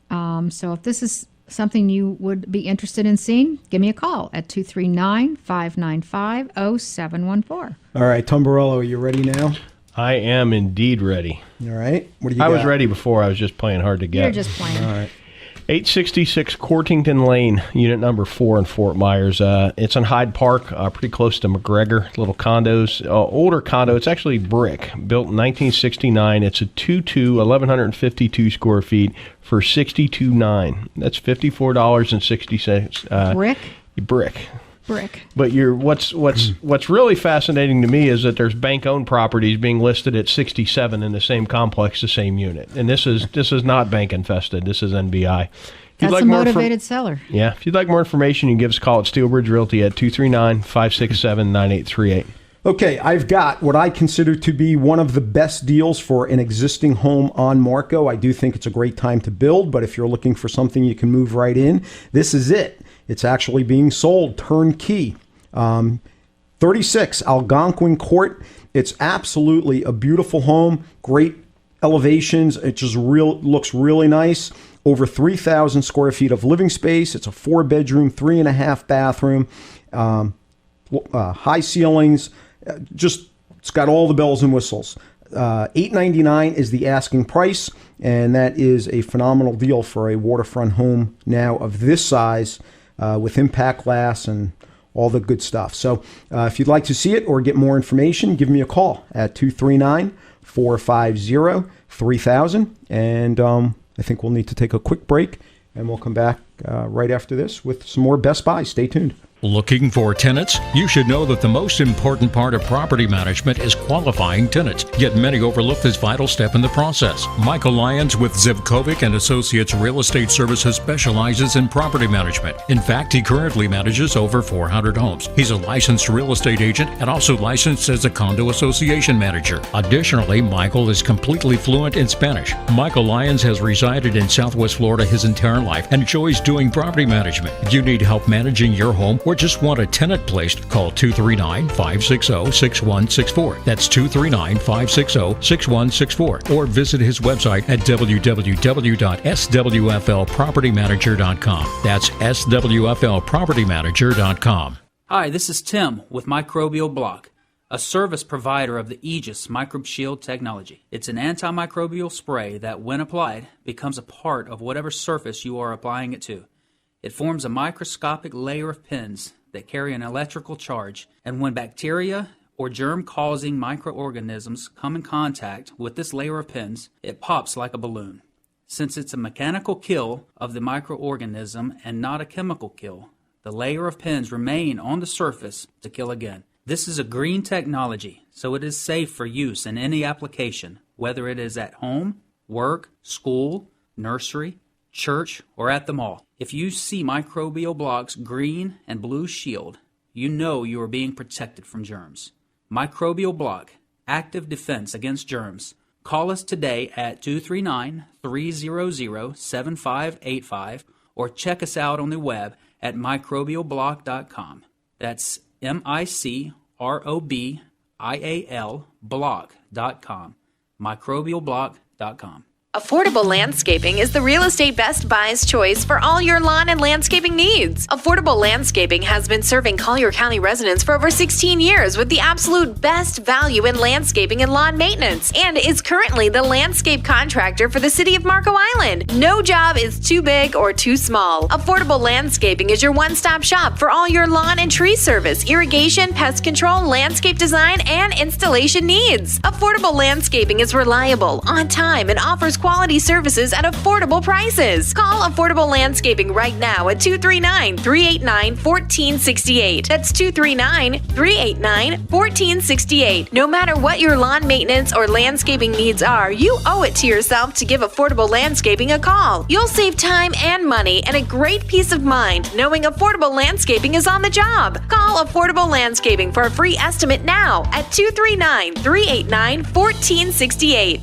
So if this is something you would be interested in seeing, give me a call at 239-595-0714. All right, Tom Borello, are you ready now? I am indeed ready. All right. What do you I got? was ready before. I was just playing hard to get. You're just playing. All right. 866 Courtington Lane, unit number 4 in Fort Myers. It's in Hyde Park, pretty close to McGregor. Little condos, older condo. It's actually brick, built in 1969. It's a 1,152 square feet for $62,900. That's $54.60. Brick? Brick. Brick. But what's really fascinating to me is that there's bank-owned properties being listed at 67 in the same complex, the same unit, and this is not bank infested. This is NBI. That's a motivated seller. Yeah. If you'd like more information, you can give us a call at Steelbridge Realty at 239-567-9838. Okay, I've got what I consider to be one of the best deals for an existing home on Marco. I do think it's a great time to build, but if you're looking for something you can move right in, this is it. It's actually being sold turnkey. 36 Algonquin Court. It's absolutely a beautiful home. Great elevations. It just looks really nice. Over 3,000 square feet of living space. It's a 4-bedroom, 3.5 bathroom. High ceilings. It's got all the bells and whistles. $899 is the asking price, and that is a phenomenal deal for a waterfront home now of this size. With impact glass and all the good stuff. So if you'd like to see it or get more information, give me a call at 239-450-3000. And I think we'll need to take a quick break, and we'll come back right after this with some more Best Buy. Stay tuned. Looking for tenants? You should know that the most important part of property management is qualifying tenants, yet many overlook this vital step in the process. Michael Lyons with Zivkovic and Associates Real Estate Services specializes in property management. In fact, he currently manages over 400 homes. He's a licensed real estate agent and also licensed as a condo association manager. Additionally, Michael is completely fluent in Spanish. Michael Lyons has resided in Southwest Florida his entire life and enjoys doing property management. If you need help managing your home or just want a tenant placed, call 239-560-6164. That's 239-560-6164. Or visit his website at www.swflpropertymanager.com. That's swflpropertymanager.com. Hi, this is Tim with Microbial Block, a service provider of the Aegis Microbe Shield technology. It's an antimicrobial spray that, when applied, becomes a part of whatever surface you are applying it to. It forms a microscopic layer of pins that carry an electrical charge, and when bacteria or germ-causing microorganisms come in contact with this layer of pins, it pops like a balloon. Since it's a mechanical kill of the microorganism and not a chemical kill, the layer of pins remain on the surface to kill again. This is a green technology, so it is safe for use in any application, whether it is at home, work, school, nursery, church, or at the mall. If you see Microbial Block's green and blue shield, you know you are being protected from germs. Microbial Block, active defense against germs. Call us today at 239-300-7585 or check us out on the web at microbialblock.com. That's MICROBIAL block.com. microbialblock.com. Affordable Landscaping is the real estate Best Buy's choice for all your lawn and landscaping needs. Affordable Landscaping has been serving Collier County residents for over 16 years with the absolute best value in landscaping and lawn maintenance, and is currently the landscape contractor for the city of Marco Island. No job is too big or too small. Affordable Landscaping is your one-stop shop for all your lawn and tree service, irrigation, pest control, landscape design, and installation needs. Affordable Landscaping is reliable, on time, and offers quality services at affordable prices. Call Affordable Landscaping right now at 239-389-1468. That's 239-389-1468. No matter what your lawn maintenance or landscaping needs are, you owe it to yourself to give Affordable Landscaping a call. You'll save time and money and a great peace of mind knowing Affordable Landscaping is on the job. Call Affordable Landscaping for a free estimate now at 239-389-1468.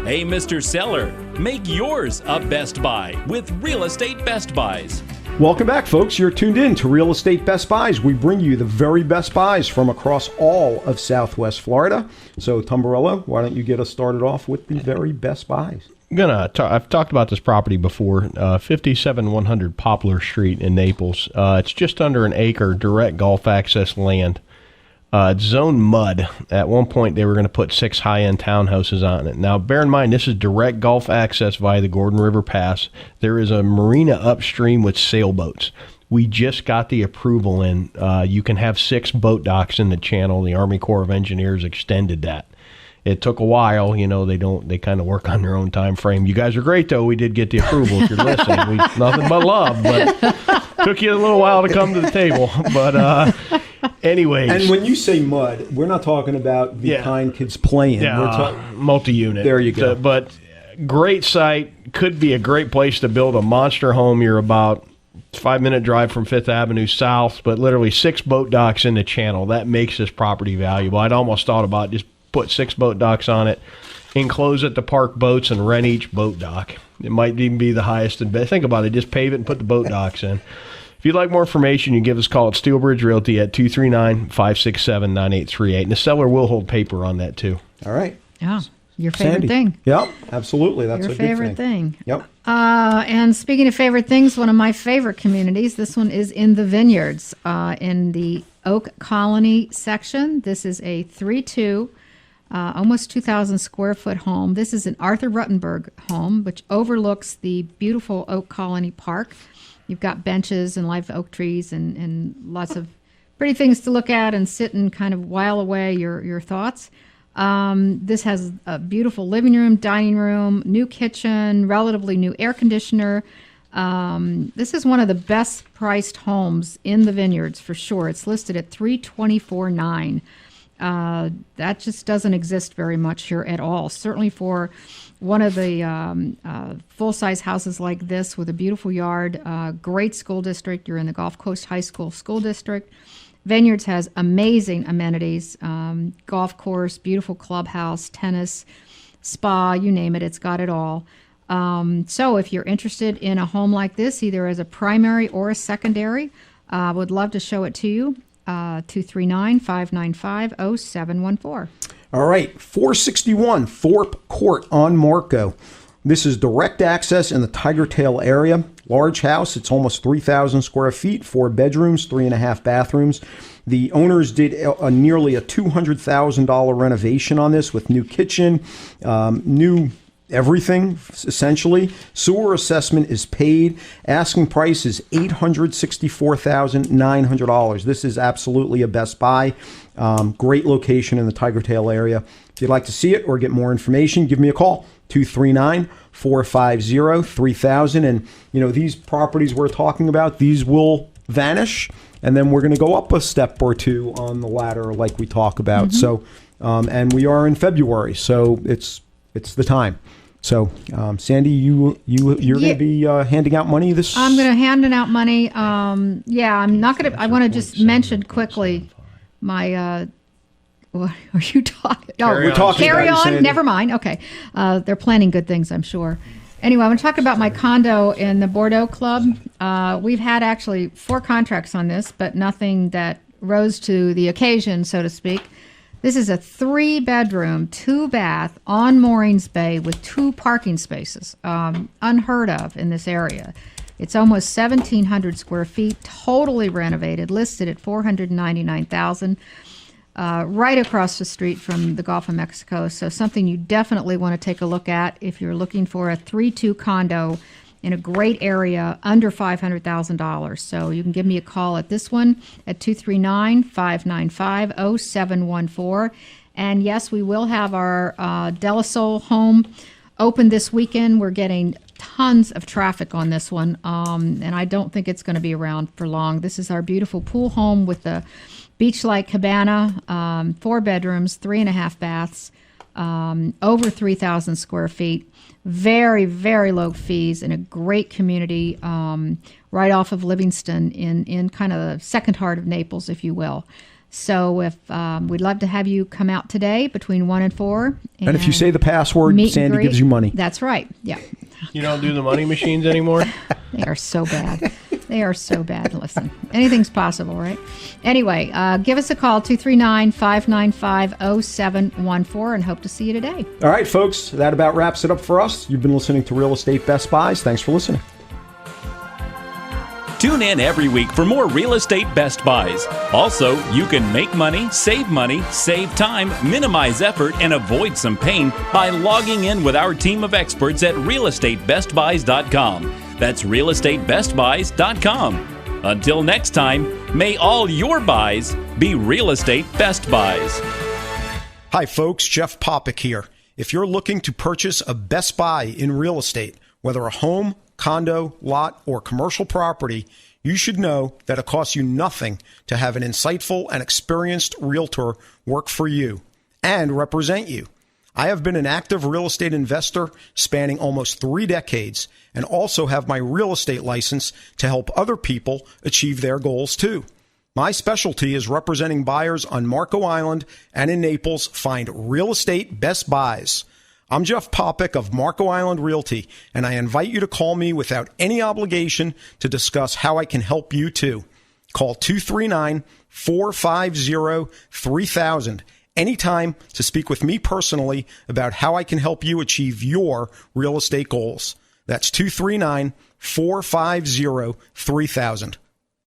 Hey, Mr. Seller, make yours a Best Buy with Real Estate Best Buys. Welcome back, folks. You're tuned in to Real Estate Best Buys. We bring you the very best buys from across all of Southwest Florida. So, Tom Borello, why don't you get us started off with the very best buys? I've talked about this property before, 57100 Poplar Street in Naples. It's just under an acre, direct golf access land. It's zone mud. At one point, they were going to put 6 high-end townhouses on it. Now, bear in mind, this is direct golf access via the Gordon River Pass. There is a marina upstream with sailboats. We just got the approval in. You can have 6 boat docks in the channel. The Army Corps of Engineers extended that. It took a while, they kind of work on their own time frame. You guys are great, though. We did get the approval. If you're listening, nothing but love, but took you a little while to come to the table. But anyways. And when you say mud, we're not talking about the kind kids play in. Yeah, we're talking multi-unit. There you go. But great site. Could be a great place to build a monster home. You're about 5-minute drive from 5th Avenue South, but literally 6 boat docks in the channel. That makes this property valuable. I'd almost thought about just put 6 boat docks on it, enclose it to park boats, and rent each boat dock. It might even be the highest and best. Think about it. Just pave it and put the boat docks in. If you'd like more information, you give us a call at Steelbridge Realty at 239-567-9838. And the seller will hold paper on that, too. All right. Yeah. Your favorite Sandy. thing. Yep, absolutely. That's Your a good favorite thing. Yep. And speaking of favorite things, one of my favorite communities, this one is in the Vineyards, in the Oak Colony section. This is a 3-2, almost 2,000 square foot home. This is an Arthur Ruttenberg home, which overlooks the beautiful Oak Colony Park. You've got benches and live oak trees and lots of pretty things to look at and sit and kind of while away your thoughts. This has a beautiful living room, dining room, new kitchen, relatively new air conditioner. This is one of the best priced homes in the Vineyards for sure. It's listed at $324,900. That just doesn't exist very much here at all. Certainly for one of the full-size houses like this with a beautiful yard, great school district. You're in the Gulf Coast High School School District. Vineyards has amazing amenities, golf course, beautiful clubhouse, tennis, spa, you name it, it's got it all. So if you're interested in a home like this, either as a primary or a secondary, I would love to show it to you. 239-595-0714. All right, 461 Thorpe Court on Marco. This is direct access in the Tiger Tail area. Large house. It's almost 3,000 square feet, 4 bedrooms, 3.5 bathrooms. The owners did nearly a $200,000 renovation on this with new kitchen, new everything, essentially. Sewer assessment is paid. Asking price is $864,900. This is absolutely a best buy. Great location in the Tiger Tail area. If you'd like to see it or get more information, give me a call. 239-450-3000. And, these properties we're talking about, these will vanish. And then we're going to go up a step or two on the ladder like we talk about. Mm-hmm. So, and we are in February, so it's the time. So, Sandy, you're going to be handing out money this? I'm going to hand out money. I'm not going to. I want to just mention quickly my. What are you talking? We're talking. Carry about on. Sandy. Never mind. Okay, they're planning good things, I'm sure. Anyway, I'm going to talk about my condo in the Bordeaux Club. We've had actually 4 contracts on this, but nothing that rose to the occasion, so to speak. This is a 3-bedroom, 2-bath on Moorings Bay with 2 parking spaces. Unheard of in this area. It's almost 1,700 square feet, totally renovated, listed at $499,000. Right across the street from the Gulf of Mexico. So something you definitely want to take a look at if you're looking for a 3-2 condo in a great area under $500,000. So you can give me a call at this one at 239-595-0714. And yes, we will have our De La Soul home open this weekend. We're getting tons of traffic on this one, and I don't think it's going to be around for long. This is our beautiful pool home with the beach-like cabana, 4 bedrooms, 3.5 baths, over 3,000 square feet. Very, very low fees in a great community right off of Livingston in kind of the second heart of Naples, if you will. So if we'd love to have you come out today between 1 and 4. And if you say the password, Sandy gives you money. That's right. Yeah. You don't do the money machines anymore? They are so bad. They are so bad. Listen, anything's possible, right? Anyway, give us a call, 239-595-0714, and hope to see you today. All right, folks, that about wraps it up for us. You've been listening to Real Estate Best Buys. Thanks for listening. Tune in every week for more Real Estate Best Buys. Also, you can make money, save time, minimize effort, and avoid some pain by logging in with our team of experts at realestatebestbuys.com. That's realestatebestbuys.com. Until next time, may all your buys be Real Estate Best Buys. Hi, folks. Jeff Popick here. If you're looking to purchase a Best Buy in real estate, whether a home, condo, lot, or commercial property, you should know that it costs you nothing to have an insightful and experienced realtor work for you and represent you. I have been an active real estate investor spanning almost 3 decades and also have my real estate license to help other people achieve their goals too. My specialty is representing buyers on Marco Island and in Naples. Find Real Estate Best Buys. I'm Jeff Popick of Marco Island Realty, and I invite you to call me without any obligation to discuss how I can help you too. Call 239-450-3000 anytime to speak with me personally about how I can help you achieve your real estate goals. That's 239-450-3000.